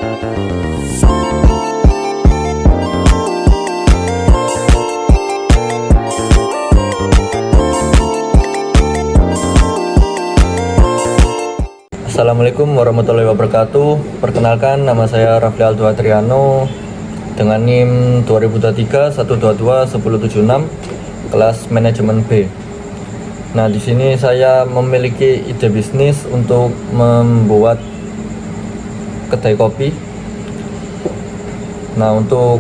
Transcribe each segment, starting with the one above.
Assalamualaikum warahmatullahi wabarakatuh. Perkenalkan, nama saya Rafli Aldo Adriano dengan NIM 2023 122 1076 kelas manajemen B. Nah, di sini saya memiliki ide bisnis untuk membuat kedai kopi. Nah, untuk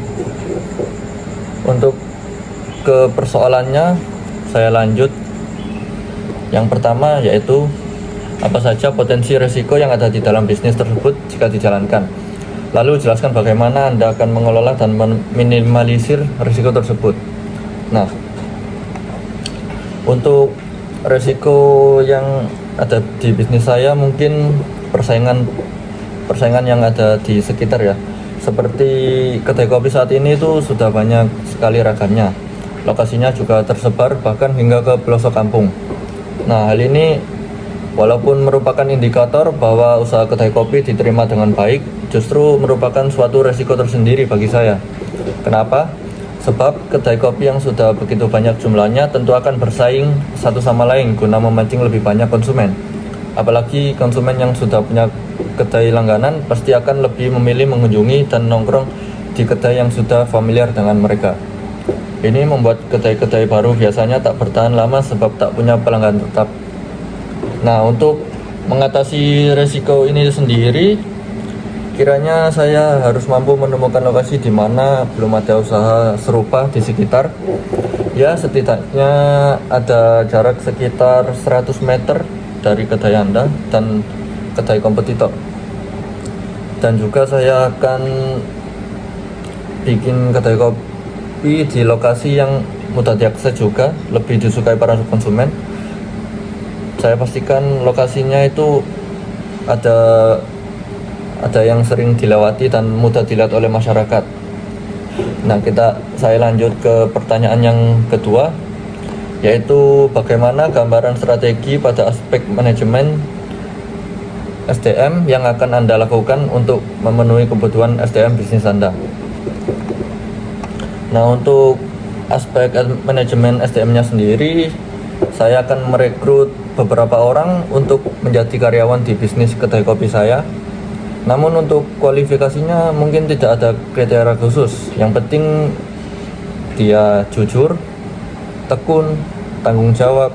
ke persoalannya saya lanjut. Yang pertama yaitu apa saja potensi risiko yang ada di dalam bisnis tersebut jika dijalankan. Lalu jelaskan bagaimana Anda akan mengelola dan meminimalisir risiko tersebut. Nah, untuk risiko yang ada di bisnis saya mungkin persaingan yang ada di sekitar ya. Seperti kedai kopi saat ini itu sudah banyak sekali ragamnya. Lokasinya juga tersebar bahkan hingga ke pelosok kampung. Nah, hal ini walaupun merupakan indikator bahwa usaha kedai kopi diterima dengan baik, justru merupakan suatu resiko tersendiri bagi saya. Kenapa? Sebab kedai kopi yang sudah begitu banyak jumlahnya tentu akan bersaing satu sama lain guna memancing lebih banyak konsumen. Apalagi konsumen yang sudah punya kedai langganan pasti akan lebih memilih mengunjungi dan nongkrong di kedai yang sudah familiar dengan mereka. Ini membuat kedai-kedai baru biasanya tak bertahan lama sebab tak punya pelanggan tetap. Nah, untuk mengatasi resiko ini sendiri, kiranya saya harus mampu menemukan lokasi di mana belum ada usaha serupa di sekitar. Ya, setidaknya ada jarak sekitar 100 meter dari kedai Anda dan kedai kompetitor. Dan juga saya akan bikin kedai kopi di lokasi yang mudah diakses juga, lebih disukai para konsumen. Saya pastikan lokasinya itu ada yang sering dilewati dan mudah dilihat oleh masyarakat. Nah, saya lanjut ke pertanyaan yang kedua, yaitu bagaimana gambaran strategi pada aspek manajemen SDM yang akan Anda lakukan untuk memenuhi kebutuhan SDM bisnis Anda. Nah, untuk aspek manajemen SDM-nya sendiri, saya akan merekrut beberapa orang untuk menjadi karyawan di bisnis kedai kopi saya. Namun untuk kualifikasinya mungkin tidak ada kriteria khusus. Yang penting dia jujur, tekun, tanggung jawab,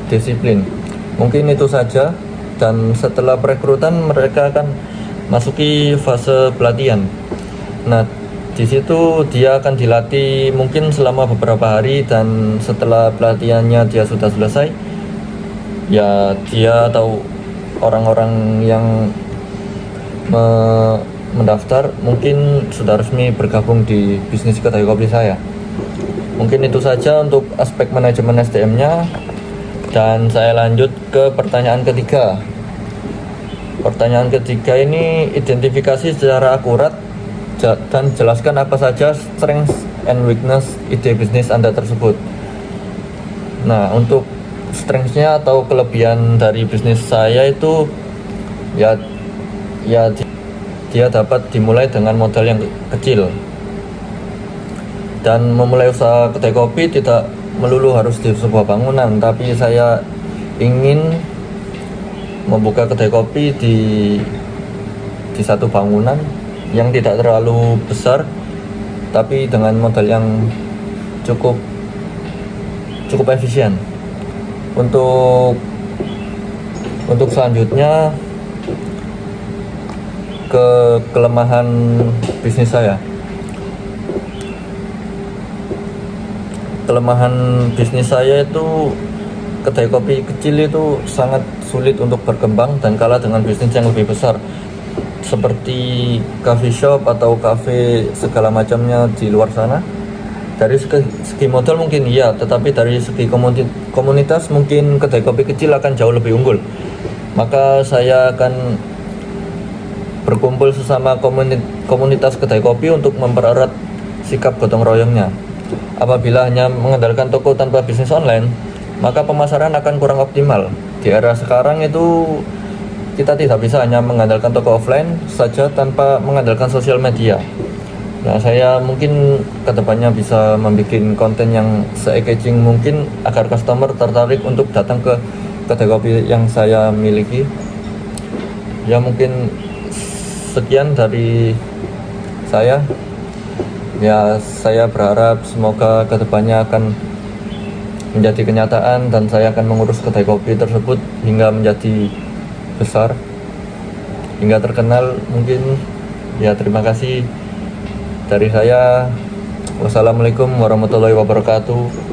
disiplin. Mungkin itu saja. Dan setelah perekrutan mereka akan masuki fase pelatihan. Nah, di situ dia akan dilatih mungkin selama beberapa hari, dan setelah pelatihannya dia sudah selesai, ya dia atau orang-orang yang mendaftar mungkin sudah resmi bergabung di bisnis kedai kopi saya. Mungkin itu saja untuk aspek manajemen SDM-nya, dan saya lanjut ke pertanyaan ketiga. Pertanyaan ketiga ini, identifikasi secara akurat dan jelaskan apa saja strength and weakness ide bisnis Anda tersebut. Nah, untuk strength-nya atau kelebihan dari bisnis saya itu ya dia dapat dimulai dengan modal yang kecil. Dan memulai usaha kedai kopi tidak melulu harus di sebuah bangunan, tapi saya ingin membuka kedai kopi di satu bangunan yang tidak terlalu besar, tapi dengan modal yang cukup efisien. Untuk selanjutnya ke kelemahan bisnis saya. Kelemahan bisnis saya itu kedai kopi kecil itu sangat sulit untuk berkembang dan kalah dengan bisnis yang lebih besar, seperti coffee shop atau cafe segala macamnya di luar sana. Dari segi modal mungkin iya, tetapi dari segi komunitas mungkin kedai kopi kecil akan jauh lebih unggul. Maka saya akan berkumpul sesama komunitas kedai kopi untuk mempererat sikap gotong royongnya. Apabila hanya mengandalkan toko tanpa bisnis online, maka pemasaran akan kurang optimal. Di era sekarang itu kita tidak bisa hanya mengandalkan toko offline saja tanpa mengandalkan sosial media. Nah, saya mungkin kedepannya bisa membuat konten yang se-engaging mungkin agar customer tertarik untuk datang ke kedai kopi yang saya miliki. Ya, mungkin sekian dari saya. Ya, saya berharap semoga kedepannya akan menjadi kenyataan dan saya akan mengurus kedai kopi tersebut hingga menjadi besar, hingga terkenal mungkin. Ya, terima kasih dari saya. Wassalamualaikum warahmatullahi wabarakatuh.